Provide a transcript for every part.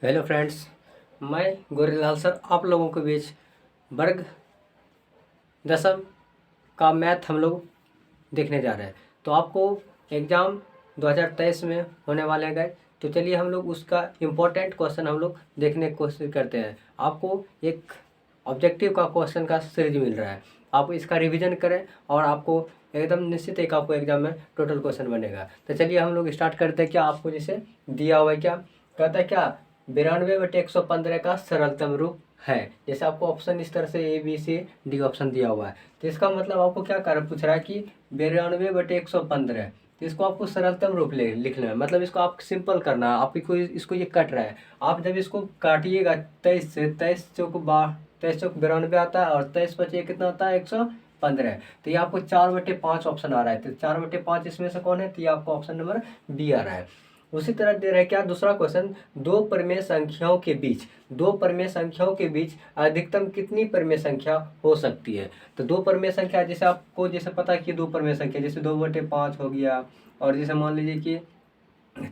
Hello friends, मैं Gorelal sir आप लोगों के बीच वर्ग दसम का मैथ हम लोग देखने जा रहे हैं। तो आपको एग्ज़ाम 2023 में होने वाले गए, तो चलिए हम लोग उसका इम्पोर्टेंट क्वेश्चन हम लोग देखने की कोशिश करते हैं। आपको एक ऑब्जेक्टिव का क्वेश्चन का सीरीज मिल रहा है, आप इसका रिवीजन करें और आपको एकदम निश्चित एक आपको एग्जाम में टोटल क्वेश्चन बनेगा। तो चलिए हम लोग स्टार्ट करते हैं। क्या आपको जैसे दिया हुआ है, क्या कहता है, क्या 92/115 का सरलतम रूप है। जैसे आपको ऑप्शन इस तरह से A B C D option दिया हुआ है, तो इसका मतलब आपको क्या कर पूछ रहा है कि 92/115, तो इसको आपको सरलतम रूप लिखना है। मतलब इसको आप सिंपल करना है। आपको इसको ये कट रहा है, आप जब इसको काटिएगा 23 से, 23 चौक 92 आता है, और 23 बचे कितना आता है 115। तो ये आपको 4/5 ऑप्शन आ रहा है। तो 4/5 इसमें से कौन है, तो ये आपको ऑप्शन नंबर बी आ रहा है। उसी तरह दे रहा है क्या दूसरा क्वेश्चन, दो परिमेय संख्याओं के बीच अधिकतम कितनी परिमेय संख्या हो सकती है। तो दो परिमेय संख्या, जैसे आपको जैसे पता है कि दो परिमेय संख्या, जैसे 2/5 हो गया, और जैसे मान लीजिए कि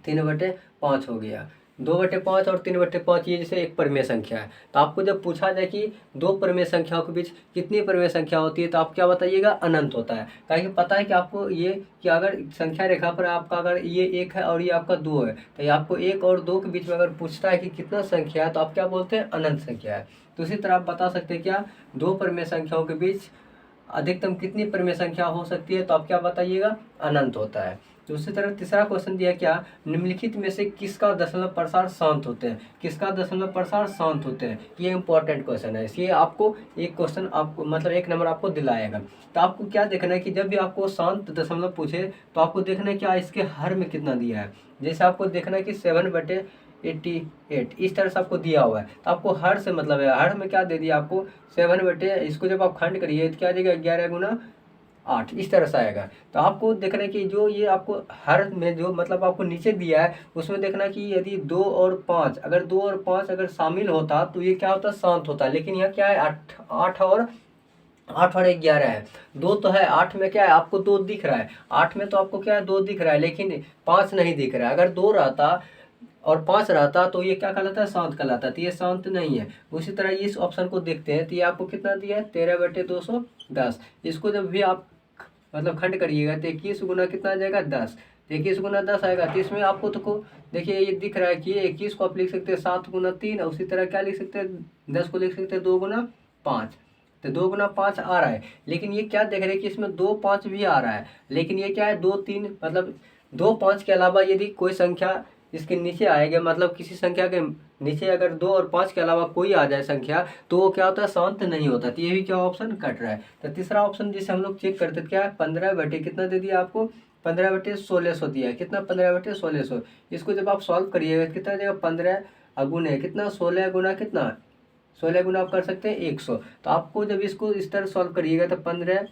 3/5 हो गया। 2/5 और 3/5 ये जैसे एक परिमेय संख्या है। तो आपको जब पूछा जाए कि दो परिमेय संख्याओं के बीच कितनी परिमेय संख्या होती है, तो आप क्या बताइएगा, अनंत होता है। क्योंकि पता है कि आपको ये कि अगर संख्या रेखा पर आपका अगर ये 1 है और ये आपका 2 है, तो ये आपको 1 और 2 के बीच में अगर पूछता है कि कितना संख्या है, तो आप क्या बोलते हैं, अनंत संख्या है। तो इसी तरह आप बता सकते हैं क्या, दो परिमेय संख्याओं के बीच अधिकतम कितनी परिमेय संख्या हो सकती है, तो आप क्या बताइएगा, अनंत होता है। तो उसी तरह तीसरा क्वेश्चन दिया, क्या निम्नलिखित में से किसका दशमलव प्रसार शांत होते हैं, ये इंपॉर्टेंट क्वेश्चन है। इसलिए आपको एक क्वेश्चन आपको मतलब एक नंबर आपको दिलाएगा। तो आपको क्या देखना है कि जब भी आपको शांत दशमलव पूछे, तो आपको देखना है क्या इसके हर में कितना दिया है। जैसे आपको देखना है कि 7/88 इस तरह से आपको दिया हुआ है, तो आपको हर से मतलब है, हर में क्या दे दिया आपको 7 इसको जब आप खंड करिए तो क्या देगा, 11 × 8 इस तरह से आएगा। तो आपको देखना है कि जो ये आपको हर में जो मतलब आपको नीचे दिया है, उसमें देखना कि यदि 2 और 5, अगर 2 और 5 अगर शामिल होता, तो ये क्या होता, शांत होता। लेकिन यहाँ क्या है, 8 और 11 है। 2 तो है, 8 में क्या है, आपको 2 दिख रहा है। 8 में तो आपको क्या है, 2 दिख रहा है, लेकिन 5 नहीं दिख रहा है। अगर 2 रहता और 5 रहता, तो ये क्या कहलाता है, शांत कहलाता है। तो ये शांत नहीं है। उसी तरह इस ऑप्शन को देखते हैं, तो ये आपको कितना दिया है, 13/210। इसको जब भी आप मतलब खंड करिएगा, तो 21 गुना कितना आ जाएगा, 10। 21 गुना 10 आएगा। तो इसमें आपको तो देखिए ये दिख रहा है कि 21 को आप लिख सकते हैं 7 × 3, और उसी तरह क्या लिख सकते हैं, 10 को लिख सकते हैं 2 × 5। तो 2 × 5 आ रहा है, लेकिन ये क्या देख रहे हैं कि इसमें 2 5 भी आ रहा है। लेकिन ये क्या है, 2 3 मतलब 2 5 के अलावा यदि कोई संख्या इसके नीचे आएगा, मतलब किसी संख्या के नीचे अगर 2 और 5 के अलावा कोई आ जाए संख्या, तो वो क्या होता है, शांत नहीं होता। तो ये भी क्या ऑप्शन कट रहा है। तो तीसरा ऑप्शन जिसे हम लोग चेक करते क्या है, 15 कितना दे दिया आपको, 15/1600 दिया है। कितना, 15/1600। इसको जब आप सॉल्व करिएगा कितना देगा, 15 अगुण है कितना, 16 गुना कितना, 16 गुना आप कर सकते हैं 100। तो आपको जब इसको इस तरह सॉल्व करिएगा, तो 15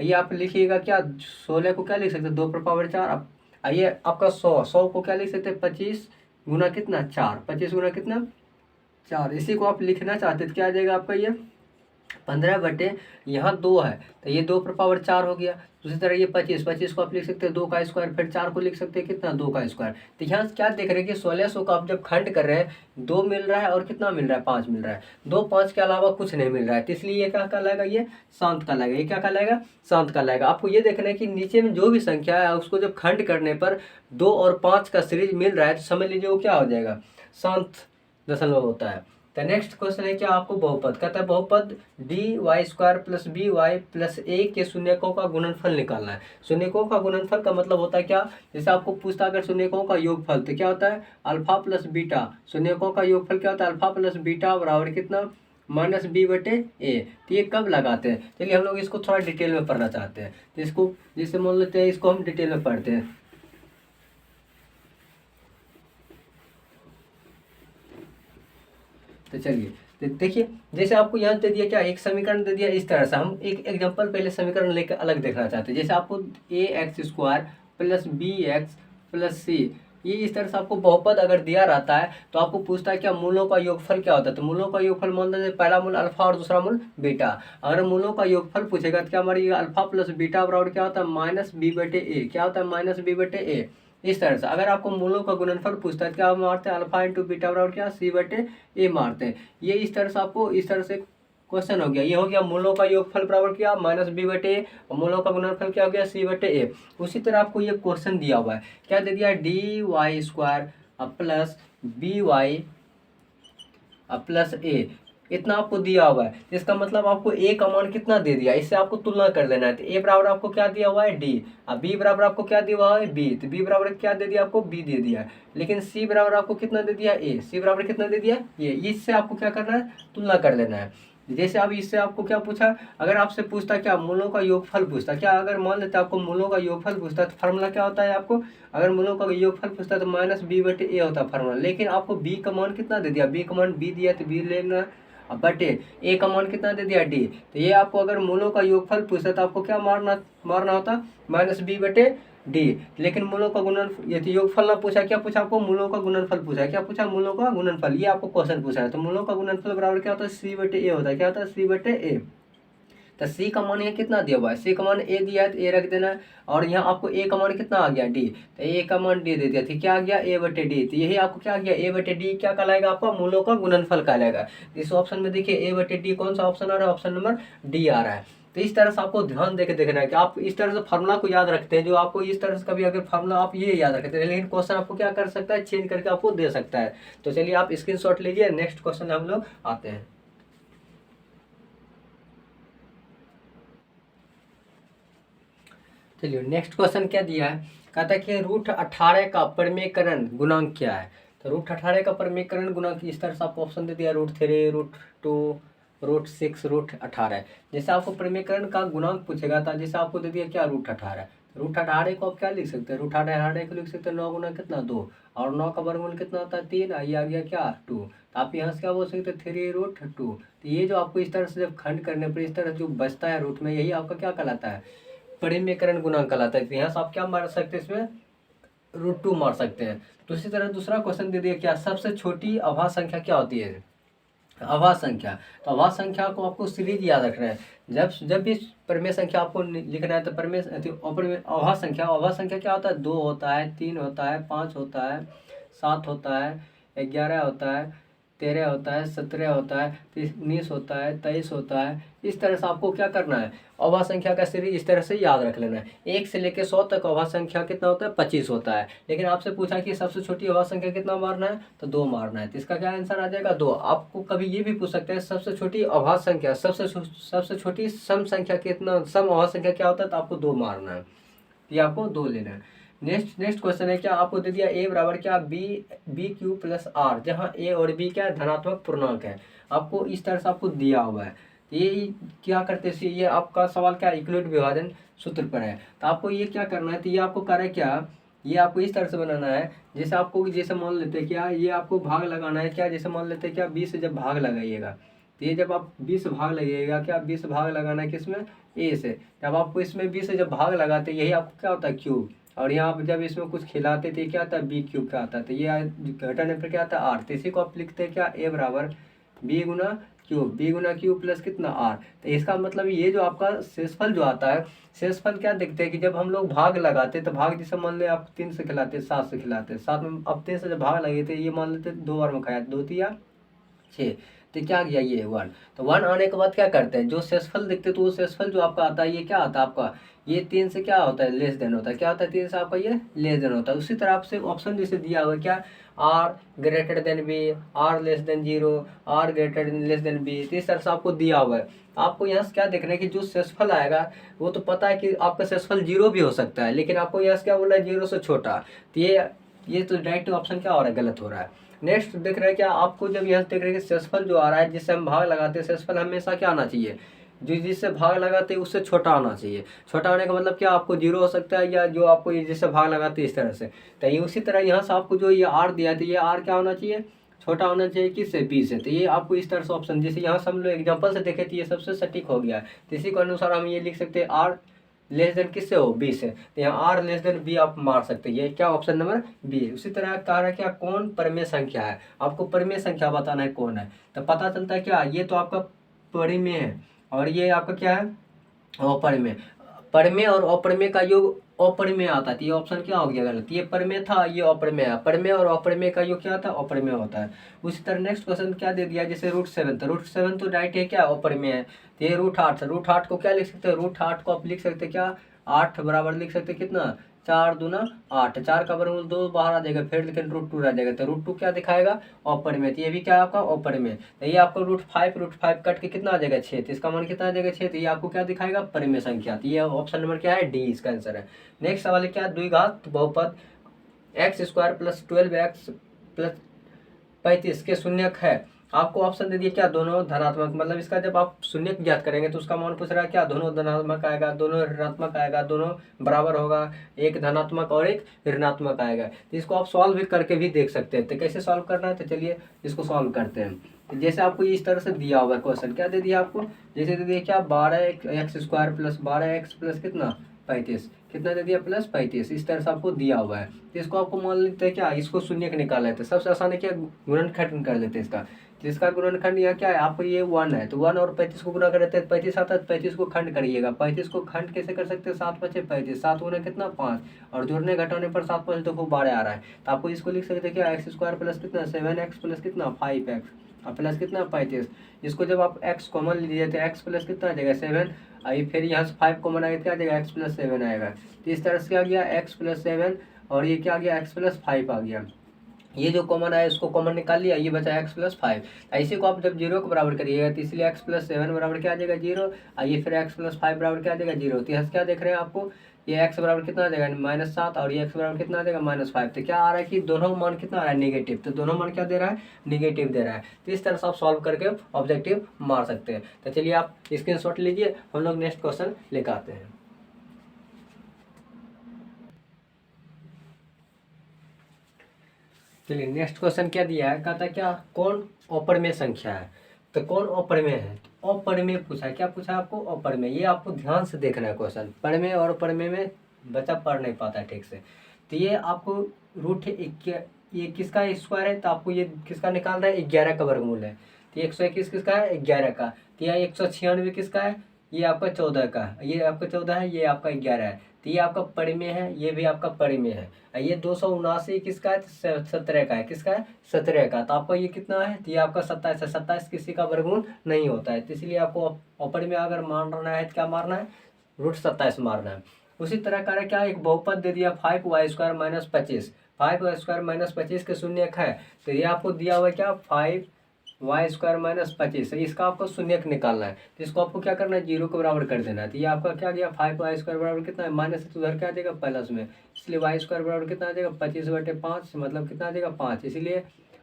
ये आप लिखिएगा क्या, 16 को क्या लिख सकते हैं, 2 पर पावर 4। अब आइए आपका 100 को क्या लिख सकते हैं, 25 गुना कितना, 4। 25 गुना कितना, 4। इसी को आप लिखना चाहते हैं तो क्या आ जाएगा आपका, ये 15 यहाँ 2 है, तो ये 2 पर पावर 4 हो गया। उसी तरह ये 25 को आप लिख सकते हैं 2 का स्क्वायर, फिर 4 को लिख सकते हैं कितना, 2 का स्क्वायर। तो यहाँ क्या देख रहे हैं कि 1600 का आप जब खंड कर रहे हैं, 2 मिल रहा है और कितना मिल रहा है, 5 मिल रहा है। 2 5 के अलावा कुछ नहीं मिल रहा है, तो इसलिए ये क्या कहलाएगा, ये शांत कहलाएगा। ये क्या कहलाएगा, शांत कहलाएगा। आपको ये देखना है कि नीचे में जो भी संख्या है, उसको जब खंड करने पर 2 और 5 का सीरीज मिल रहा है, तो समझ लीजिए वो क्या हो जाएगा, शांत दशमलव होता है। तो नेक्स्ट क्वेश्चन है क्या, आपको बहुपद कहता है, बहुपद dy² + by + a के शून्यकों का गुणनफल निकालना है। शून्यकों का गुणनफल का मतलब होता है क्या, जैसे आपको पूछता है अगर शून्यकों का योगफल, तो क्या होता है, अल्फा प्लस बीटा। शून्यकों का योगफल क्या होता है, अल्फा प्लस बीटा बराबर कितना, -b/a। तो ये कब लगाते हैं, चलिए हम लोग इसको थोड़ा डिटेल में पढ़ना चाहते हैं। तो इसको जैसे मान लेते हैं, इसको हम डिटेल में पढ़ते हैं। तो चलिए, तो देखिए जैसे आपको यहाँ दे दिया क्या, एक समीकरण दे दिया इस तरह से। हम एक एग्जांपल पहले समीकरण लेकर अलग देखना चाहते हैं। जैसे आपको ax² + bx + c, ये इस तरह से आपको बहुपद अगर दिया रहता है, तो आपको पूछता है क्या, मूलों का योगफल क्या होता है। तो मूलों का योगफल मान लीजिए पहला मूल अल्फा और दूसरा मूल बीटा। अगर मूलों का योगफल पूछेगा तो क्या मारिएगा, अल्फा प्लस बीटा बराबर क्या होता है, -b/a। क्या होता है, -b/a। इस तरह से अगर आपको मूलों का गुणनफल पूछता है, क्या मारते हैं, अल्फा इंटू बीटा बराबर क्या, सी बटे ए मारते हैं। ये इस तरह से आपको इस तरह से क्वेश्चन हो गया। ये हो गया मूलों का योगफल बराबर क्या, माइनस बी बटे ए, और मूलों का गुणनफल क्या हो गया, सी बटे ए। उसी तरह आपको ये क्वेश्चन दिया हुआ है, क्या दे दिया, D Y square plus B Y plus A, इतना आपको दिया हुआ है। इसका मतलब आपको ए का मान कितना दे दिया, इससे आपको तुलना कर लेना है। तो ए बराबर आपको क्या दिया हुआ है, डी, अब बी बराबर आपको क्या दिया हुआ है, बी, तो बी बराबर क्या दे दिया आपको, बी दे दिया है। लेकिन सी बराबर आपको कितना दे दिया, ए, सी बराबर कितना दे दिया, ये, इससे आपको क्या करना है, तुलना कर लेना है। जैसे अब इससे आपको क्या पूछा, अगर आपसे पूछता क्या मूलों का योगफल पूछता, क्या अगर मान लेते आपको मूलों का योगफल पूछता तो फार्मूला क्या होता है आपको, अगर मूलों का योगफल पूछता तो माइनस बी बटे ए होता फार्मूला। लेकिन आपको बी का मान कितना दे दिया, बी का मान बी दिया तो बी लेना, अब बटे ए का मान कितना दे दिया, डी। तो ये आपको अगर मूलों का योगफल पूछता तो आपको क्या मारना मारना होता, माइनस बी बटे डी। लेकिन मूलों का गुणनफल, ये तो योगफल ना पूछा, क्या पूछा आपको, मूलों का गुणनफल पूछा, क्या पूछा, मूलों का गुणनफल, ये आपको क्वेश्चन पूछा है। तो मूलों का गुणनफल बराबर क्या होता है, सी बटे ए होता है, क्या होता है, सी बटे ए। तो सी का मान ये कितना दिया हुआ है, सी का मान ए दिया है तो ए रख देना है, और यहाँ आपको ए का मान कितना आ गया, डी, तो ए का मान डी दे दिया, ठीक, क्या आ गया, ए बटे डी। तो यही आपको क्या आ गया, ए बटे डी क्या कहलाएगा, आपका मूलों का गुणनफल कहलाएगा। इस ऑप्शन में देखिए ए बटे डी कौन सा ऑप्शन आ रहा है, ऑप्शन नंबर डी आ रहा है। तो इस तरह से आपको ध्यान देके देखना है कि आप इस तरह से फार्मूला को याद रखते हैं, जो आपको इस तरह से कभी अगर फार्मूला आप ये याद रखते हैं, लेकिन क्वेश्चन आपको क्या कर सकता है, चेंज करके आपको दे सकता है। तो चलिए आप स्क्रीनशॉट लीजिए, नेक्स्ट क्वेश्चन हम लोग आते हैं। चलिए नेक्स्ट क्वेश्चन क्या दिया है, कहता है कि √18 का परिमेयकरण गुणांक क्या है। तो √18 का परिमेयकरण गुणांक इस तरह से आपको ऑप्शन दे दिया, √3, √2, √6, √18। जैसे आपको परिमेयकरण का गुणांक पूछेगा था, जैसे आपको दे दिया क्या, √18, √18 को आप क्या लिख सकते हैं, √18 को लिख सकते हैं 9 गुना कितना, 2, और 9 का वर्गमूल कितना होता है, 3, ये आ गया क्या, 2। तो आप यहाँ से क्या बोल सकते हैं, 3√2। तो ये जो आपको इस तरह से जब खंड करने पर इस तरह जो बचता है रूट में, यही आपका क्या कहलाता है, परिमेयकरण गुणांक कहलाता है। तो यहाँ से आप क्या मार सकते हैं, इसमें √2 मार सकते हैं। तो इसी तरह दूसरा क्वेश्चन दे दिया, क्या सबसे छोटी अभाज्य संख्या क्या होती है, अभाज्य संख्या। तो अभाज्य संख्या को आपको सीरीज याद रखना है। जब भी परिमेय संख्या आपको लिखना है तो अभाज्य संख्या क्या होता है, 2 होता है, 3 होता है, 5 होता है, 7 होता है, 11 होता है, 13 होता है, 17 होता है, 19 होता है, 23 होता है। इस तरह से आपको क्या करना है, अभाज्य संख्या का सीरीज इस तरह से याद रख लेना है। 1 से लेकर 100 तक अभाज्य संख्या कितना होता है, 25 होता है। लेकिन आपसे पूछा कि सबसे छोटी अभाज्य संख्या कितना मारना है, तो 2 मारना है। तो इसका क्या आंसर आ जाएगा, 2। आपको कभी ये भी पूछ सकते हैं सबसे छोटी अभाज्य संख्या, सबसे छोटी सम संख्या कितना, सम अभाज्य संख्या क्या होता है, तो आपको 2 मारना है। ये आपको 2 लेना है। नेक्स्ट क्वेश्चन है, क्या आपको दे दिया ए बराबर क्या, बी क्यू प्लस आर, जहाँ ए और बी क्या धनात्मक पूर्णांक है। आपको इस तरह से आपको दिया हुआ है। ये क्या करते हैं, ये आपका सवाल क्या, यूक्लिड विभाजन सूत्र पर है। तो आपको ये क्या करना है, तो ये आपको कार्य क्या, ये आपको इस तरह से बनाना है, जैसे आपको जैसे मान लेते हैं क्या, ये आपको भाग लगाना है क्या, जैसे मान लेते हैं क्या 20 से जब भाग लगाइएगा, तो ये जब आप 20 भाग लगाइएगा, क्या 20 भाग लगाना है किसमें, ए से। जब आपको इसमें 20 से जब भाग लगाते यही आपको क्या होता है, क्यूब। और यहाँ आप जब इसमें कुछ खिलाते थे क्या आता है, बी क्यूब क्या आता है। तो ये घटाने पर क्या आता है, आर। तो इसी को आप लिखते हैं क्या, ए बराबर बी गुना क्यूब, बी गुना क्यूब प्लस कितना, आर। तो इसका मतलब ये जो आपका शेषफल जो आता है, शेषफल क्या देखते हैं कि जब हम लोग भाग लगाते तो भाग जैसे मान ले आप 3 से खिलाते, 7 से खिलाते, 7 में अब 3 से जब भाग लगे थे, ये मान लेते 2 बार में खाया, 2 3 6, तो क्या गया ये 1। तो 1 आने के बाद क्या करते हैं, जो शेषफल देखते तो वो शेषफल जो आपका आता है ये क्या आता है आपका, ये 3 से क्या होता है, लेस देन होता है, क्या होता है 3 से आपका ये लेस देन होता है। उसी तरह आपसे ऑप्शन जैसे दिया हुआ क्या, R greater than B, R less than 0, R greater less than B. तो इस तरह से आपको दिया हुआ है। आपको यहाँ से क्या देखना है कि जो शेषफल आएगा वो तो पता है कि आपका शेषफल 0 भी हो सकता है, लेकिन आपको यहाँ से क्या बोला है, 0 से छोटा। तो ये तो डायरेक्ट ऑप्शन क्या हो रहा है, गलत हो रहा है। नेक्स्ट देख रहे हैं क्या, आपको जब यहाँ देख रहे हैं कि शेषफल जो आ रहा है जिससे हम भाग लगाते हैं, शेषफल हमेशा क्या आना चाहिए, जो जिससे भाग लगाते हैं उससे छोटा आना चाहिए। छोटा आने का मतलब क्या, आपको 0 हो सकता है, या जो आपको ये जिससे भाग लगाते हैं इस तरह से। तो ये उसी तरह यहाँ से आपको जो ये आर दिया था, ये आर क्या होना चाहिए, छोटा होना चाहिए किससे, बी से। तो ये आपको इस तरह से ऑप्शन, जैसे यहाँ से हम लोग एग्जाम्पल से देखे थे, ये सबसे सटीक हो गया है। तो इसी के अनुसार हम ये लिख सकते हैं, आर लेस देन किससे हो, बी से। तो यहाँ आर लेस देन बी आप मार सकते हैं, ये क्या ऑप्शन नंबर बी। उसी तरह कह रहा है क्या, कौन परिमेय संख्या है, आपको परिमेय संख्या बताना है कौन है। तो पता चलता है क्या, ये तो आपका परिमेय है और ये आपका क्या है, अपरिमेय। परिमेय और अपरिमेय का योग अपरिमेय आता है। तो ये ऑप्शन क्या हो गया गलत, ये परिमेय था, ये अपरिमेय है। परिमेय और अपरिमेय का योग क्या होता है, अपरिमेय होता है। उसी तरह नेक्स्ट क्वेश्चन क्या दे दिया, जैसे √7, तो √7 तो डायरेक्ट है क्या, अपरिमेय है। तो ये √8 √8 को क्या लिख सकते हैं, √8 को आप लिख सकते हैं क्या, 8 बराबर लिख सकते हैं कितना, 4 दूना 8, 4 का वर्गमूल 2 बाहर आ जाएगा, फिर लेकिन √2 रह जाएगा। तो √2 क्या दिखाएगा, अपरिमेय। तो ये भी क्या है आपका अपरिमेय। तो ये आपको √5 कट के कितना आ जाएगा 6, तो इसका मान कितना आ जाएगा 6। तो ये आपको क्या दिखाएगा, परिमेय संख्या। तो ये ऑप्शन नंबर क्या है, डी इसका आंसर है। नेक्स्ट सवाल है क्या, द्विघात बहुपद x² + 12x + 35 के शून्यक है। आपको ऑप्शन दे दिए क्या, दोनों धनात्मक, मतलब इसका जब आप शून्यक ज्ञात करेंगे तो उसका मान पूछ रहा है क्या, दोनों धनात्मक आएगा, दोनों ऋणात्मक आएगा, दोनों बराबर होगा, एक धनात्मक और एक ऋणात्मक आएगा। तो इसको आप सॉल्व भी करके भी देख सकते हैं। तो कैसे सॉल्व करना है, तो चलिए इसको सॉल्व करते हैं। तो जैसे आपको इस तरह से दिया हुआ क्वेश्चन, क्या दे दिया आपको, जैसे दे दिया क्या, 12x² + 12x + कितना 35, कितना दे दिया +35, इस तरह से आपको दिया हुआ है। तो इसको आपको मान लेते हैं क्या, इसको शून्य निकाल लेते हैं। सबसे आसान है क्या, गुणनखंड कर लेते हैं इसका। जिसका गुणनखंड यहाँ क्या है, आपको ये 1 है, तो 1 और 35 को गुणा कर देते हैं, 35 आता है, 35 को खंड करिएगा। 35 को खंड कैसे कर सकते हैं, 7 × 5 = 35, 7 गुना कितना 5, और जोड़ने घटाने पर 7 5 तो 12 आ रहा है। तो आपको इसको लिख सकते हैं क्या, x² + कितना 7x + कितना 5x और प्लस कितना 35। इसको जब आप x कॉमन लीजिए तो x प्लस कितना आ जाएगा 7, आई फिर यहाँ से 5 कॉमन आएगा, क्या आ जाएगा x + 7 आएगा। तो इस तरह से क्या आ गया, x + 7 और ये क्या आ गया, x + 5 आ गया। ये जो कॉमन आया इसको कॉमन निकाल लिया, ये बचा x + 5। ऐसे को आप जब 0 के बराबर करिएगा तो इसलिए x + 7 बराबर क्या आ जाएगा 0, आइए फिर x + 5 बराबर क्या आ जाएगा 0। तो यहाँ से क्या देख रहे हैं आपको, ये x बराबर कितना आ जाएगा -7 और ये x बराबर कितना आ जाएगा -5। तो क्या आ रहा है कि दोनों मान कितना आ रहा है, नेगेटिव। तो दोनों मान क्या दे रहा है, नेगेटिव दे रहा है। तो इस तरह से आप सॉल्व करके ऑब्जेक्टिव मार सकते हैं। तो चलिए आप स्क्रीनशॉट लीजिए, हम लोग नेक्स्ट क्वेश्चन लेकर आते हैं। चलिए नेक्स्ट क्वेश्चन क्या दिया है, कहता है क्या, कौन अपरिमेय संख्या है। तो कौन अपरिमेय है, तो अपरिमेय पूछा है। क्या पूछा है आपको, अपरिमेय। ये आपको ध्यान से देखना है क्वेश्चन, परिमेय और अपरिमेय में बच्चा पढ़ नहीं पाता है ठीक से। तो ये आपको ये किसका स्क्वायर है, तो आपको ये किसका निकालना है, 11 का वर्गमूल है। तो 121 किसका है, 11 का। तो यह 196 किसका है, ये आपका 14 का, ये आपका 14 है, ये आपका 11 है। तो ये आपका परिमेय है, ये भी आपका परिमेय है। ये 279 किसका है, 17 का है, किसका है 17 का। तो आपका ये कितना है, तो ये आपका 27 है। 27 किसी का वर्गमूल नहीं होता है, तो इसलिए आपको अपरिमेय अगर मारना है तो क्या मारना है, √27 मारना है। उसी तरह का क्या, एक बहुपद दे दिया 5y² - 25, 5y² - 25 के शून्यक है। तो ये आपको दिया हुआ है क्या, 5y² - 25, इसका आपको शून्यक निकालना है। तो इसको आपको क्या करना है, 0 के बराबर कर देना है। तो ये आपका क्या गया, 5y² बराबर कितना है, माइनस है तो उधर क्या आ जाएगा प्लस में, इसलिए y² बराबर कितना आ जाएगा 25/5, मतलब कितना आ जाएगा 5, इसीलिए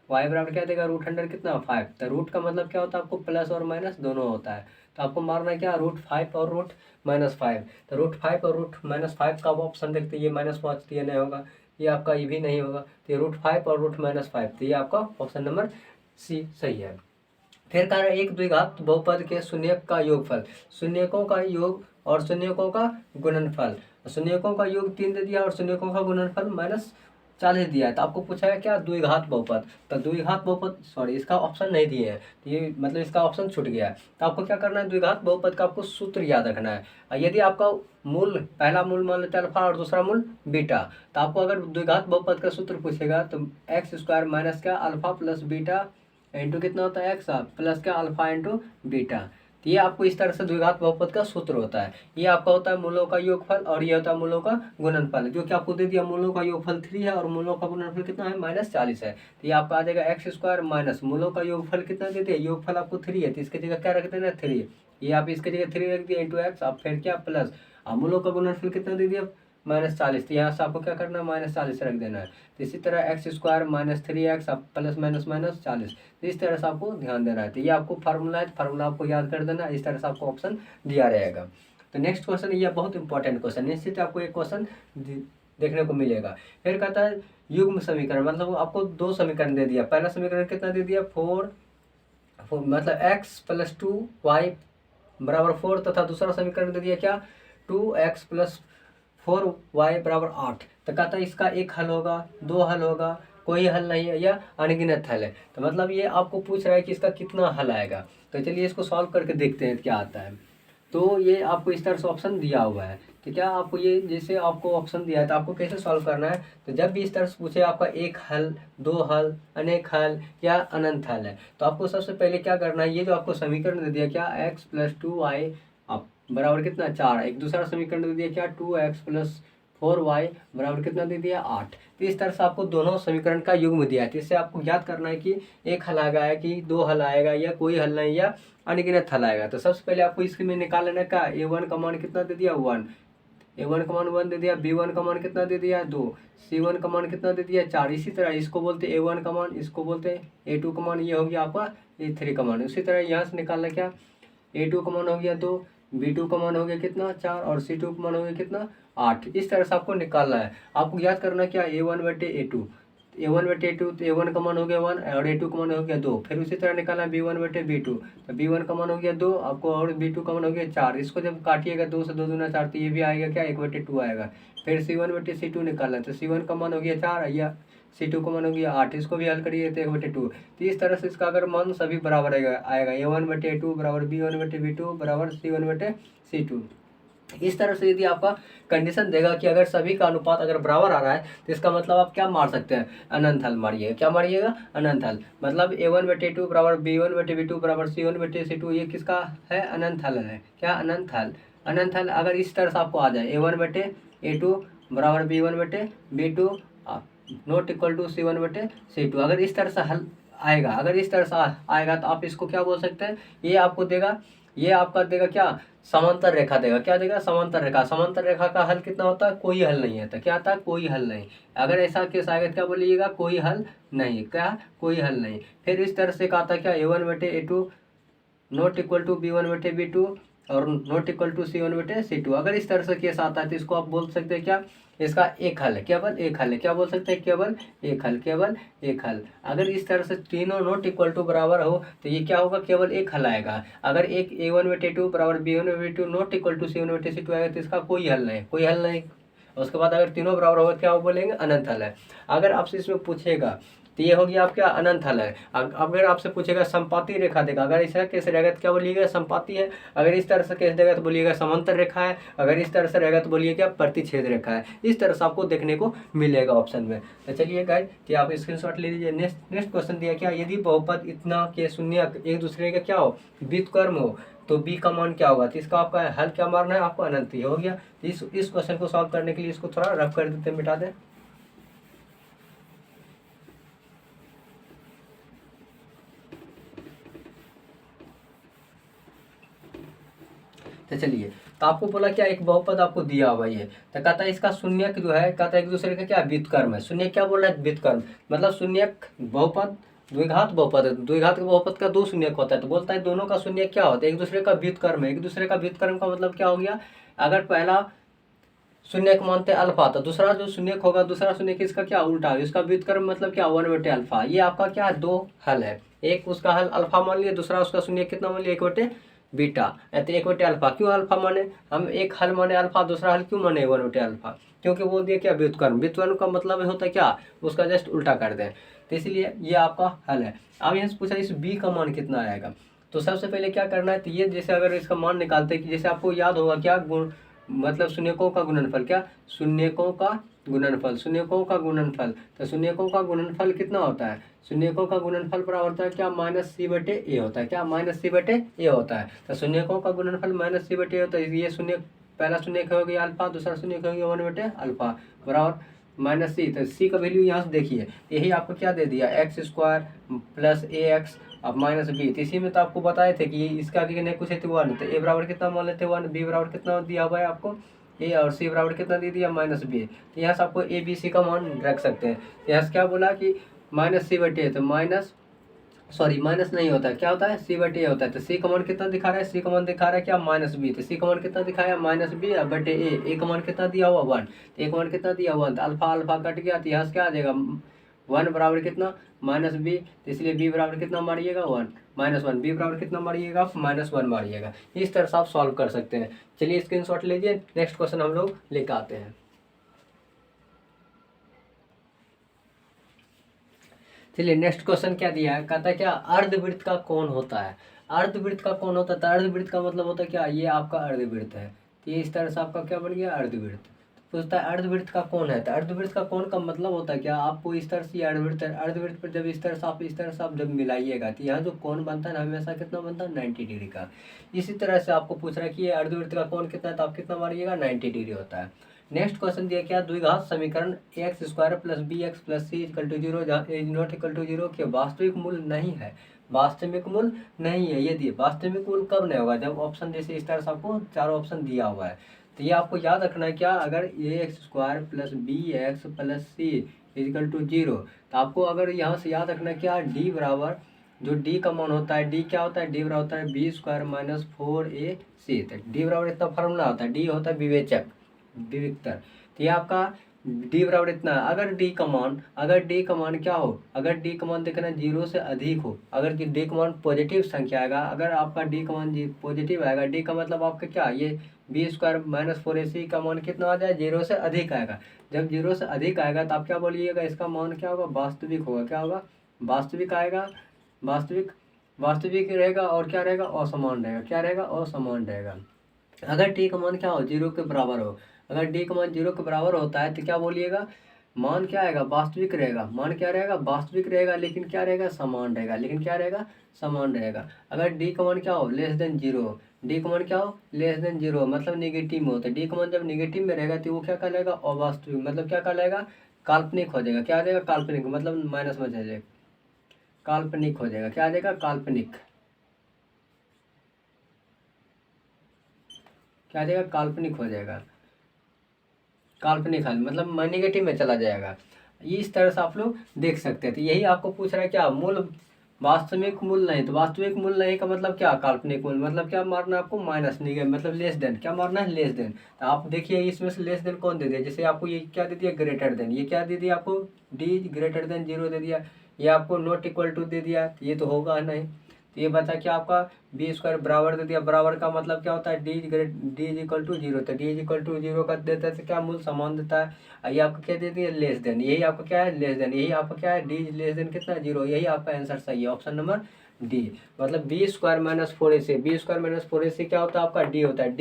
y बराबर क्या देगा, √100 कितना 5। तो रूट का मतलब क्या होता है, आपको प्लस और माइनस दोनों होता है। तो आपको मारना है क्या, √5 और √-5। तो √5 और √-5 का ऑप्शन देखते, ये -5 तो ये नहीं होगा, ये आपका ये भी नहीं होगा। तो ये √5 और √-5, तो ये आपका ऑप्शन नंबर सी सही है। फिर कह रहा है, एक द्विघात बहुपद के शून्यक का योगफल, शून्यकों का योग और शून्यकों का गुणनफल। शून्यकों का योग 3 दे दिया और शून्यकों का गुणनफल -40 दिया है। तो आपको पूछा है क्या, द्विघात बहुपद। तो द्विघात बहुपद, सॉरी इसका ऑप्शन नहीं दिए है, तो ये मतलब इसका ऑप्शन छूट गया है। तो आपको क्या करना है, द्विघात बहुपद का आपको सूत्र याद रखना है। यदि आपका मूल, पहला मूल मान लेते हैं अल्फा और दूसरा मूल बीटा, तो आपको अगर द्विघात बहुपद का सूत्र पूछेगा तो x² माइनस क्या अल्फा प्लस बीटा इंटू कितना होता है, x प्लस क्या अल्फा इंटू बीटा। तो ये आपको इस तरह से द्विघात बहुपद का सूत्र होता है। ये आपका होता है मूलों का योगफल और ये होता है मूलों का गुणनफल, जो कि आपको दे दिया, मूलों का योगफल 3 है और मूलों का गुणनफल कितना है, -40 है। तो ये आपका आ जाएगा x² माइनस मूलों का योगफल कितना दे दिया, योगफल आपको 3 है, तो इसकी जगह क्या रख देना 3, ये आप इसकी जगह 3 रख दिया इंटू x, आप फिर क्या प्लस, मूलों का गुणनफल कितना दे दिया -40। तो यहाँ से आपको क्या करना है, -40 रख देना है। तो इसी तरह x² - 3x आप प्लस माइनस -40, तो इस तरह से आपको ध्यान देना है। तो ये आपको फार्मूला है, फार्मूला आपको याद कर देना, इस तरह से आपको ऑप्शन दिया रहेगा। तो नेक्स्ट क्वेश्चन, ये बहुत इंपॉर्टेंट क्वेश्चन, निश्चित आपको एक क्वेश्चन देखने को मिलेगा। फिर कहता है युग्म समीकरण, मतलब आपको 2 समीकरण दे दिया। पहला समीकरण कितना दे दिया, 4 मतलब x + 2y = 4, तथा दूसरा समीकरण दे दिया क्या, 2x + 4y = 8। तो कहता है इसका एक हल होगा, 2 हल होगा, कोई हल नहीं है, या अनगिनत हल है। तो मतलब ये आपको पूछ रहा है कि इसका कितना हल आएगा। तो चलिए इसको सॉल्व करके देखते हैं क्या आता है। तो ये आपको इस तरह से ऑप्शन दिया हुआ है कि क्या आपको ये जैसे आपको ऑप्शन दिया है तो आपको कैसे सॉल्व करना है। तो जब भी इस तरह से पूछे आपका एक हल, दो हल, अनेक हल या अनंत हल है, तो आपको सबसे पहले क्या करना है, ये जो आपको समीकरण दे दिया क्या x प्लस 2y आप बराबर कितना 4, एक दूसरा समीकरण दे दिया क्या 2x प्लस 4y बराबर कितना दे दिया 8। तो इस तरह से आपको दोनों समीकरण का युग्म दिया है, तो इससे आपको ज्ञात करना है कि एक हल आएगा है कि दो हल आएगा या कोई हल नहीं या अनगिनत हल आएगा। तो सबसे पहले आपको इसमें निकाल लेना का a1 का मान कितना दे दिया 1, a1 का मान 1 दे दिया, b1 का मान कितना दे दिया 2, c1 का मान कितना दे दिया 4। इसी तरह इसको बोलते a1 का मान, इसको बोलते a2 का मान, ये हो गया आपका a3 का मान। उसी तरह यहाँ से निकालना क्या a2 का मान हो गया 2, b2 का मान हो गया कितना 4 और c2 का मान हो गया कितना 8। इस तरह से आपको निकालना है। आपको याद करना क्या a1 बटे a2, a1 बटे a2, तो a1 का मान हो गया 1 और a2 का मान हो गया 2। फिर उसी तरह निकालना b1 बटे b2, तो b1 का मान हो गया 2 आपको और b2 का मान हो गया 4। इसको जब काटिएगा 2 से 2 दूना 4, तो ये भी आएगा क्या 1 बटे 2 आएगा। फिर c1 बटे c2 निकालना, तो c1 का मान हो गया 4 या c2 का मान हो गया 8। इसको भी हल करिए तो 1 बटे 2। तो इस तरह से इसका अगर मान सभी बराबर आएगा a1 बटे a2 बराबर b1 बटे b2 बराबर c1 बटे c2। इस तरह से यदि आपका कंडीशन देगा कि अगर सभी का अनुपात अगर बराबर आ रहा है, तो इसका मतलब आप क्या मार सकते हैं, अनंत हल मारिएगा। क्या मारिएगा, अनंत हल। मतलब a1 बटे 2 बराबर b1 बटे b2 बराबर c1 बटे c2, ये किसका है, अनंत हल है। क्या अनंत हल, अनंत हल। अगर इस तरह से आपको आ जाए a1 बटे a2 बराबर b1 बटे b2 not equal to c1 बटे c2, अगर इस तरह से हल आएगा, अगर इस तरह से आएगा तो आप इसको क्या बोल सकते हैं, ये आपको देगा, ये आपका देगा क्या, समांतर रेखा देगा। क्या देगा, समांतर रेखा। समांतर रेखा का हल कितना होता है, कोई हल नहीं है। तो क्या आता है, कोई हल नहीं। अगर ऐसा केस आएगा क्या बोलिएगा, कोई हल नहीं। क्या, कोई हल नहीं। फिर इस तरह से आता है क्या a1 बटे a2 not equal to b1 बटे b2 और नॉट इक्वल टू c1 बटे c2। अगर इस तरह से केस आता है तो इसको आप बोल सकते हैं क्या, इसका एक हल है, केवल एक हल है। क्या बोल सकते हैं, केवल एक हल, केवल एक हल। अगर इस तरह से तीनों नॉट इक्वल टू बराबर हो तो ये क्या होगा, केवल एक हल आएगा। अगर एक a1 बटे 2 बराबर b1 बटे 2 नॉट इक्वल टू c1 बटे c2 आएगा तो इसका कोई हल नहीं, कोई हल नहीं। उसके बाद अगर तीनों बराबर होगा क्या बोलेंगे, अनंत हल है। अगर आपसे इसमें पूछेगा तो ये हो गया आपका अनंत हल है। अगर आपसे पूछेगा समपाती रेखा देगा, अगर इस तरह कैसे रहेगा तो क्या बोलिएगा, समपाती है। अगर इस तरह से केस देगा तो बोलिएगा समांतर रेखा है। अगर इस तरह से रहेगा तो बोलिए क्या, प्रतिच्छेद रेखा है। इस तरह से आपको देखने को मिलेगा ऑप्शन में। तो चलिए गाइस कि आप स्क्रीनशॉट ले लीजिए। नेक्स्ट क्वेश्चन दिया क्या, यदि बहुपद इतना के शून्य एक दूसरे का क्या हो, व्युत्क्रम हो, तो b का मान क्या होगा। तो इसका आपका हल क्या मारना है, आपको अनंत ही हो गया। तो इस क्वेश्चन को सॉल्व करने के लिए इसको थोड़ा रफ कर देते हैं, मिटा दें। तो चलिए, तो आपको बोला क्या, एक बहुपद आपको दिया हुआ है, तो कहता है इसका शून्यक जो है, कहता है एक दूसरे का क्या व्युत्क्रम है। शून्य क्या बोल रहा है, व्युत्क्रम। मतलब शून्यक बहुपद द्विघात बहुपद है, द्विघात के बहुपद का दो शून्यक होता है, तो बोलता है दोनों का शून्यक क्या होता है, एक दूसरे का व्युत्क्रम है। एक दूसरे का व्युत्क्रम का मतलब क्या हो गया, अगर पहला शून्यक मानते हैं अल्फा, तो दूसरा जो शून्यक होगा, दूसरा शून्यक इसका क्या उल्टा है, इसका व्युत्क्रम मतलब क्या 1 बटे अल्फा। ये आपका क्या दो हल है, एक उसका हल अल्फा मान लिया, दूसरा उसका शून्यक कितना मान लिया 1 बटे बीटा। तो 1 बटे अल्फा, क्यों अल्फा माने हम, एक हल माने अल्फा, दूसरा हल क्यों माने 1 बटे अल्फा, क्योंकि बोल दिया क्या व्युत्क्रम। व्युत्क्रम का मतलब होता है क्या, उसका जस्ट उल्टा कर दें, तो इसलिए ये आपका हल है। अब यहाँ से पूछा इस बी का मान कितना आएगा, तो सबसे पहले क्या करना है, तो ये जैसे अगर इसका मान निकालते हैं कि जैसे आपको याद होगा क्या गुण, मतलब शून्यकों का गुणनफल, क्या शून्यकों का गुणनफल, शून्यकों का गुणनफल। तो शून्यकों का गुणनफल कितना होता है, शून्यकों का गुणनफल बराबर होता है क्या, माइनस सी बटे ए होता है। क्या, माइनस सी बटे ए होता है। तो शून्यकों का गुणनफल माइनस सी बटे ए होता है। ये शून्य, पहला शून्य हो गया अल्फा, दूसरा शून्य हो गया 1 बटे अल्फा बराबर माइनस सी। तो सी का वैल्यू यहाँ से देखिए, यही आपको क्या दे दिया, एक्स स्क्वायर प्लस ए एक्स अब माइनस बी। तो इसी में तो आपको बताए थे कि इसका आगे नहीं कुछ है तो 1, तो ए बराबर कितना मान लेते 1, बी बराबर कितना दिया हुआ है आपको ए, और सी बराबर कितना दे दिया माइनस बी। तो यहाँ से आपको ए बी सी का मान रख सकते हैं। तो यहाँ से क्या बोला कि माइनस सी बटे, तो माइनस, सॉरी माइनस नहीं होता है, क्या होता है, सी बटे ए होता है। तो सी का मान कितना दिखा रहा है, सी का मान दिखा रहा है क्या, माइनस बी। तो सी का मान कितना दिखाया, माइनस बी बटे ए का मान कितना दिया हुआ 1, तो ए का मान कितना दिया 1, तो अल्फा अल्फा कट गया, तो यहाँ से क्या आ जाएगा 1 बराबर कितना माइनस बी। तो इसलिए बी बराबर कितना मारिएगा 1 माइनस 1, बी बराबर कितना मारिएगा आप माइनस 1 मारिएगा। इस तरह से आप सॉल्व कर सकते हैं। चलिए स्क्रीनशॉट लीजिए, नेक्स्ट क्वेश्चन हम लोग लेकर आते हैं। चलिए नेक्स्ट क्वेश्चन क्या दिया है, कहता है क्या अर्धवृत्त का कोण होता है, अर्धवृत्त का कौन होता था? अर्धवृत्त का मतलब होता है क्या, ये आपका अर्धवृत्त है, तो ये इस तरह से आपका क्या बन गया, अर्धवृत्त। पूछता है अर्धवृत्त का कौन है, तो अर्धवृत्त का कौन का मतलब होता है क्या, आपको इस तरह से अर्धवृत्त है, अर्धवृत्त पर जब इस तरह से आप जब मिलाइएगा तो यहाँ जो कोण बनता है ना हमेशा कितना बनता है, 90 डिग्री का। इसी तरह से आपको पूछ रहा है कि ये अर्धवृत्त का कोण कितना है, तो आप कितना मारिएगा, 90 डिग्री होता है। नेक्स्ट क्वेश्चन दिया क्या, द्विघात समीकरण X square plus B X plus C equal to zero जहाँ is not equal to zero के वास्तविक मूल नहीं है, वास्तविक मूल नहीं है। ये दिए वास्तविक मूल कब नहीं होगा, जब ऑप्शन जैसे इस तरह से आपको चारों ऑप्शन दिया हुआ है। तो ये आपको याद रखना है क्या, अगर A X square plus B X plus C equal to zero, तो आपको अगर यहाँ से याद रखना है क्या, डी बराबर जो डी का मान होता है, डी क्या होता है, डी बराबर होता है बी स्क्वायर माइनस 4ac। तो डी बराबर इतना फॉर्मूला होता है, डी होता है विवेचक, विविक्तर। तो ये आपका डी बराबर इतना है। अगर डी का मान क्या हो, अगर डी का मान देखना जीरो से अधिक हो, अगर डी का मान पॉजिटिव संख्या आएगा, अगर आपका डी का मान पॉजिटिव आएगा, डी का मतलब आपका क्या, ये बी स्क्वायर माइनस 4ac का मान कितना आ जाए, जीरो से अधिक आएगा। जब जीरो से अधिक आएगा तो आप क्या बोलिएगा, इसका मान क्या होगा, वास्तविक होगा। क्या होगा, वास्तविक आएगा, वास्तविक रहेगा, और क्या रहेगा, असमान रहेगा। क्या रहेगा, असमान रहेगा। अगर डी का मान क्या हो, जीरो के बराबर हो, अगर डी का मान जीरो के बराबर होता है तो क्या बोलिएगा, मान क्या आएगा, वास्तविक रहेगा। मान क्या रहेगा, वास्तविक रहेगा, लेकिन क्या रहेगा, समान रहेगा। लेकिन क्या रहेगा, समान रहेगा। अगर डी का मान क्या हो, लेस देन जीरो, डी का मान क्या हो, लेस देन जीरो, मतलब नेगेटिव में होता है। डी का मान जब नेगेटिव में रहेगा तो वो क्या कहलाएगा, अवास्तविक, मतलब क्या कहलाएगा, काल्पनिक हो जाएगा। क्या आ जाएगा, काल्पनिक, मतलब माइनस में जाएगा, काल्पनिक हो जाएगा। क्या आ जाएगा, काल्पनिक। क्या आ जाएगा, काल्पनिक हो जाएगा, काल्पनिक हल, मतलब नेगेटिव में चला जाएगा। इस तरह से आप लोग देख सकते हैं। तो यही आपको पूछ रहा है क्या, मूल वास्तविक मूल नहीं, तो वास्तविक मूल नहीं का मतलब क्या, काल्पनिक मूल, मतलब क्या मारना है आपको, माइनस नहीं, मतलब लेस देन। क्या मारना है, लेस देन। तो आप देखिए इसमें से लेस देन कौन दे दिया, जैसे आपको ये क्या दे दिया, ग्रेटर देन, ये क्या दे दिया आपको, डी ग्रेटर देन जीरो दे दिया, ये आपको नॉट इक्वल टू दे दिया, ये तो होगा नहीं। तो ये बचा क्या आपका, बी स्क्वायर बराबर दे दिया, बराबर का मतलब क्या होता है, D is equal to zero, तो D is equal to zero का देता है तो क्या मूल समान देता है। ये आपको क्या दे दिया, लेस देन, यही आपका क्या है, लेस देन, यही आपका क्या है, डी लेस देन कितना, जीरो। यही आपका आंसर सही है, ऑप्शन नंबर डी। मतलब B square minus 4ac, B square minus 4ac क्या होता है आपका, डी होता है,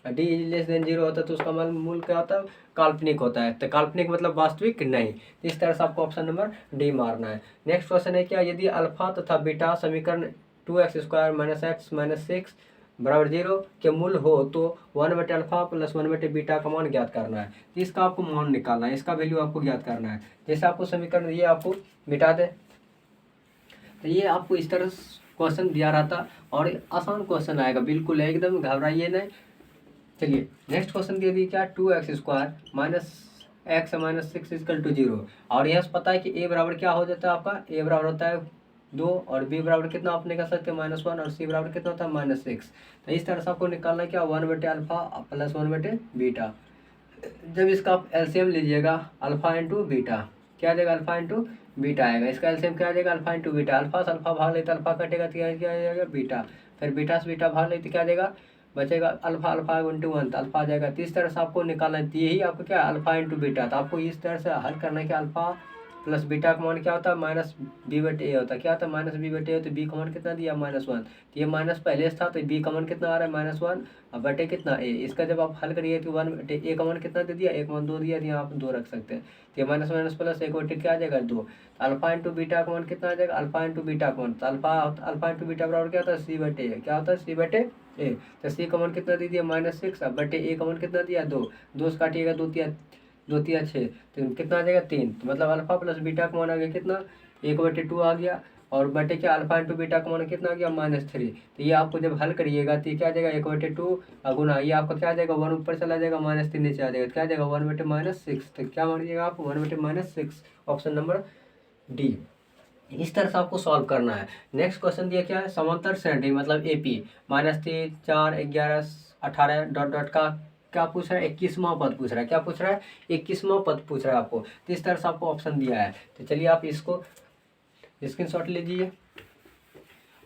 डी लेस देन जीरो होता है, तो उसका मूल क्या होता है, काल्पनिक होता है। तो काल्पनिक मतलब वास्तविक नहीं। इस तरह से आपको ऑप्शन नंबर डी मारना है। नेक्स्ट क्वेश्चन है क्या, यदि अल्फा तथा बीटा समीकरण 2x square minus X minus 6 बराबर जीरो के मूल हो तो 1/अल्फा प्लस 1/बीटा का मान ज्ञात करना है। तो इसका आपको मान निकालना है, इसका वैल्यू आपको ज्ञात करना है। जैसे आपको समीकरण ये आपको मिटा दे, तो ये आपको इस तरह क्वेश्चन दिया रहता और आसान क्वेश्चन आएगा, बिल्कुल एकदम घबराइए नहीं। चलिए नेक्स्ट क्वेश्चन दे दी क्या, 2x square minus X minus 6 equal to zero. और यहाँ से पता है कि ए बराबर क्या हो जाता है आपका, ए बराबर होता है 2 और बी बराबर कितना आप निकाल सकते हैं, -1 और सी बराबर कितना होता है, -6। तो इस तरह से आपको निकालना है क्या, 1/अल्फा प्लस 1/बीटा। जब इसका आप एलसीएम लीजिएगा, अल्फा इंटू बीटा, क्या आ जाएगा, अल्फा इंटू बीटा आएगा। इसका एलसीएम क्या आ जाएगा, अल्फा इंटू बीटा, अल्फा से अल्फा भाग लेते अल्फा कटेगा तो क्या आ जाएगा, बीटा। फिर बीटा से बीटा भाग लेते क्या आ जाएगा, बचेगा अल्फा, अल्फा इंटू 1 तो अल्फा आ जाएगा। तो इस तरह से आपको निकालना है, यही आपको क्या, अल्फा इंटू बीटा। तो आपको इस तरह से हल करना है कि अल्फा प्लस बीटा का मान क्या होता है, माइनस बी बटे ए होता है। क्या होता है, माइनस बी बटे ए, तो बी का मान कितना दिया, -1। तो ये माइनस पहले से था तो बी का मान कितना आ रहा है, -1 और बटे कितना ए। इसका जब आप हल करिए तो 1 बटे ए का मान कितना दे दिया, 1 मान 2 दिया, यहाँ आप 2 रख सकते हैं। तो ये माइनस माइनस प्लस 1 बटे क्या आ जाएगा, 2। अल्फा इंटू बीटा का मान कितना आ जाएगा, अल्फा इंटू बीटा का मान, तो अल्फा इंटू बीटा बराबर क्या होता है, सी बटे ए। क्या होता है, सी बटे ए। तो सी का मान कितना दे दिया, -6 अब बटे ए का मान कितना दिया, 2। 2 से काटिएगा, 2 3 6, तो कितना आ जाएगा, 3। तो मतलब अल्फा प्लस बीटा का मान आ गया कितना, 1/2 आ गया। और बटे क्या, अल्फा इंटू बीटा का मान कितना आ गया, -3। तो ये आपको जब हल करिएगा तो क्या आ जाएगा, 1/2 गुना, ये आपका क्या आ जाएगा, 1 ऊपर चला जाएगा, -3 नीचे आ जाएगा। क्या आ जाएगा, 1/-6। तो क्या मानिएगा आप, 1/-6, ऑप्शन नंबर डी। इस तरह से आपको सॉल्व करना है। नेक्स्ट क्वेश्चन दिया क्या है, समांतर श्रेणी मतलब एपी -3 4 11 18 डॉट डॉट का क्या पूछ रहा है, 21वां पद पूछ रहा है। क्या पूछ रहा है, 21वां पद पूछ रहा है आपको। तो इस तरह से आपको ऑप्शन दिया है। तो चलिए आप इसको स्क्रीनशॉट लीजिए।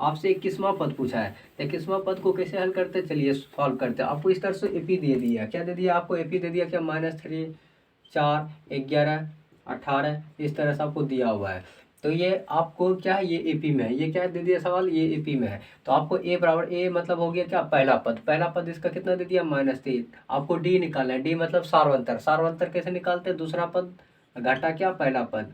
आपसे 21वां पद पूछा है, 21वां पद को कैसे हल करते हैं, चलिए सॉल्व करते हैं। आपको इस तरह से एपी दे दिया, क्या दे दिया आपको, एपी दे दिया क्या, -3 4 11 18 इस तरह से आपको दिया हुआ है। तो ये आपको क्या है, ये एपी में है, ये क्या दे दिया सवाल, ये एपी में है। तो आपको ए बराबर, ए मतलब हो गया क्या, पहला पद इसका कितना दे दिया, -3। आपको डी निकालना है, डी मतलब सार्वंतर। सार्वंतर कैसे निकालते हैं, दूसरा पद घटा क्या, पहला पद,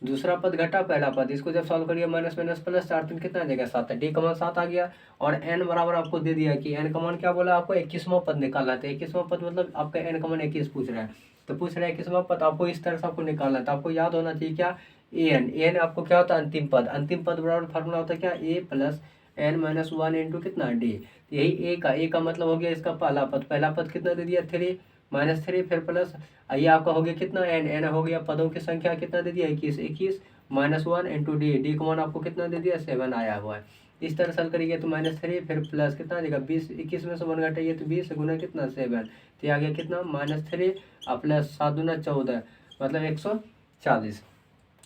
दूसरा पद घटा पहला पद, इसको जब सॉल्व करिए माइनस माइनस प्लस, 4 3 कितना आ जाएगा 7, डी का मान 7 आ गया। और एन बराबर आपको दे दिया कि एन का मान क्या बोला आपको, 21वां पद निकालना था। 21वां पद मतलब आपका एन का मान 21 पूछ रहा है, तो पूछ रहा है 21वां पद आपको इस तरह से आपको निकालना था। आपको याद होना चाहिए क्या, एन आपको क्या होता है, अंतिम पद। अंतिम पद बराबर फार्मूला होता है क्या, ए प्लस एन माइनस 1 इंटू कितना, डी। यही ए का मतलब हो गया इसका पहला पद कितना दे दिया, 3 -3, फिर प्लस ये आपका हो गया कितना, एन हो गया, पदों की संख्या कितना दे दिया, 21 -1 इंटू डी का मान आपको कितना दे दिया, 7 आया हुआ है। इस तरह सॉल्व करिए तो -3 फिर प्लस कितना आ जाएगा, 20, 21 में से 1 घटाइए तो 20 गुना कितना 7, तो आ गया कितना -3 और प्लस 7 दूना 14, मतलब 140।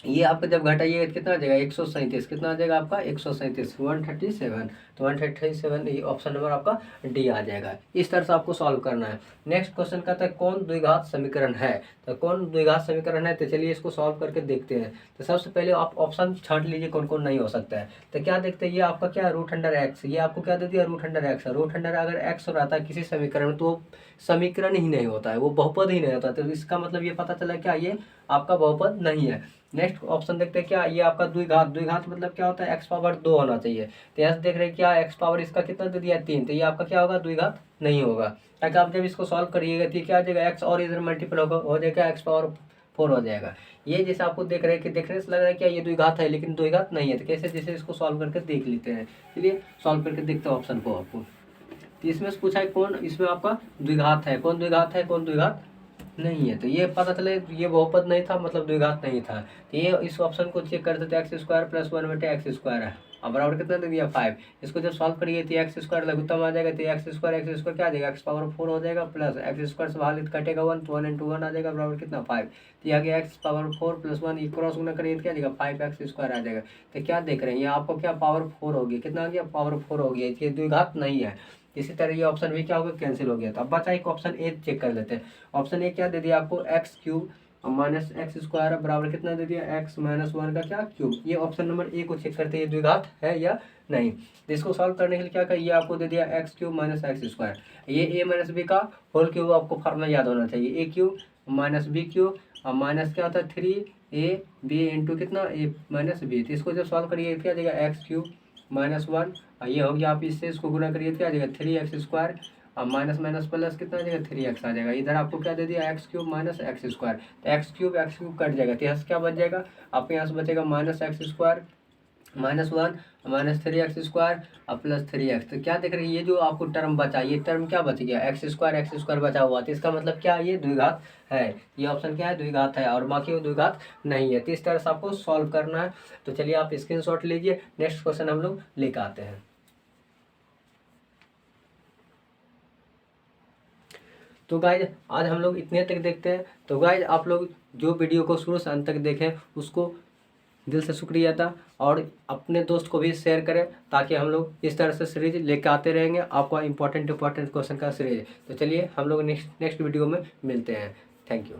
ये आपको जब घटाइएगा तो कितना आ जाएगा, 137, कितना आ जाएगा आपका 137, 137। तो 137 ये ऑप्शन नंबर आपका डी आ जाएगा। इस तरह से आपको सॉल्व करना है। नेक्स्ट क्वेश्चन कहता है कौन द्विघात समीकरण है। तो कौन द्विघात समीकरण है, तो चलिए इसको सॉल्व करके देखते हैं। तो सबसे पहले आप ऑप्शन छांट लीजिए कौन कौन नहीं हो सकता है। तो क्या देखते हैं, ये आपका क्या √x, ये आपको क्या दे दिया √x है। √, अगर x रहता है किसी समीकरण में तो समीकरण ही नहीं होता है, वो बहुपद ही नहीं होता। तो इसका मतलब ये पता चला क्या, ये आपका बहुपद नहीं है। नेक्स्ट ऑप्शन देखते हैं क्या, ये आपका द्विघात मतलब क्या होता है, x पावर 2 होना चाहिए। तो यहाँ से देख रहे हैं क्या, x पावर इसका कितना दे दिया 3, तो ये आपका क्या होगा, द्विघात नहीं होगा। ताकि आप जब इसको सॉल्व करिएगा तो क्या आ जाएगा, x और इधर मल्टीपल हो जाएगा, x पावर 4 हो जाएगा। ये जैसे आपको देख रहे हैं कि देखने से लग रहा है क्या ये द्विघात है, लेकिन द्विघात नहीं है। तो कैसे, जैसे इसको सॉल्व करके देख लेते हैं। चलिए सॉल्व करके देखते हैं ऑप्शन को आपको। तो इसमें से पूछा है कौन इसमें आपका द्विघात है, कौन द्विघात है, कौन द्विघात नहीं है। तो ये पता चले ये बहुपद नहीं था, मतलब द्विघात नहीं था। तो ये इस ऑप्शन को चेक करते थे, x² + 1/x² है, अब बराबर कितना दे दिया 5। इसको जब सॉल्व करिए तो x² लघुत्तम आ जाएगा, तो x² क्या आ जाएगा, x पावर 4 हो जाएगा, प्लस x² से बाहर कटेगा 1, तो 1 × 1 आ जाएगा, बराबर कितना 5। तो यहाँ गया x पावर 4 + 1, ये क्रॉस गुना करिए तो क्या आ जाएगा 5x² आ जाएगा। तो क्या देख रहे हैं, ये आपको क्या पावर 4 हो गया, कितना आ गया, पावर 4 हो गया। ये द्विघात नहीं है। इसी तरह ये ऑप्शन भी क्या हो गया, कैंसिल हो गया। तो अब बचा एक ऑप्शन ए चेक कर लेते हैं। ऑप्शन ए क्या दे दिया आपको, x³ -x² बराबर कितना दे दिया, x - 1 का क्या क्यूब। ये ऑप्शन नंबर ए को चेक करते हैं द्विघात है या नहीं। तो इसको सॉल्व करने के लिए क्या करिए, आपको दे दिया x³ -x²। ये a - b का होल क्यूब आपको फार्मूला याद होना चाहिए, a³ - b³ और माइनस क्या होता है 3ab इंटू कितना a - b। तो इसको जब सॉल्व करिए क्या आ जाएगा, x³ -1, ये हो गया, आप इससे इसको गुना करिए क्या आ जाएगा 3x² और माइनस माइनस प्लस कितना आ जाएगा 3x आ जाएगा। इधर आपको क्या दे दिया x³ -x²। तो x³ कट जाएगा, तो यहाँ से क्या बच जाएगा, आपके यहाँ से बचेगा -x² -1 -3x² और प्लस 3x। तो क्या देख रहे हैं, ये जो आपको टर्म बचा, ये टर्म क्या बच गया, x² बचा हुआ। तो इसका मतलब क्या, ये द्विघात है। ये ऑप्शन क्या है, द्विघात है, और बाकी वो द्विघात नहीं है। तो इस तरह से आपको सॉल्व करना है। तो चलिए आप स्क्रीनशॉट लीजिए। नेक्स्ट क्वेश्चन हम लोग लेकर आते हैं। तो गाइज आज हम लोग इतने तक देखते हैं। तो गाइज आप लोग जो वीडियो को शुरू से अंत तक देखें उसको दिल से शुक्रिया था, और अपने दोस्त को भी शेयर करें, ताकि हम लोग इस तरह से सीरीज लेकर आते रहेंगे आपका इंपॉर्टेंट क्वेश्चन का सीरीज। तो चलिए हम लोग नेक्स्ट वीडियो में मिलते हैं। Thank you.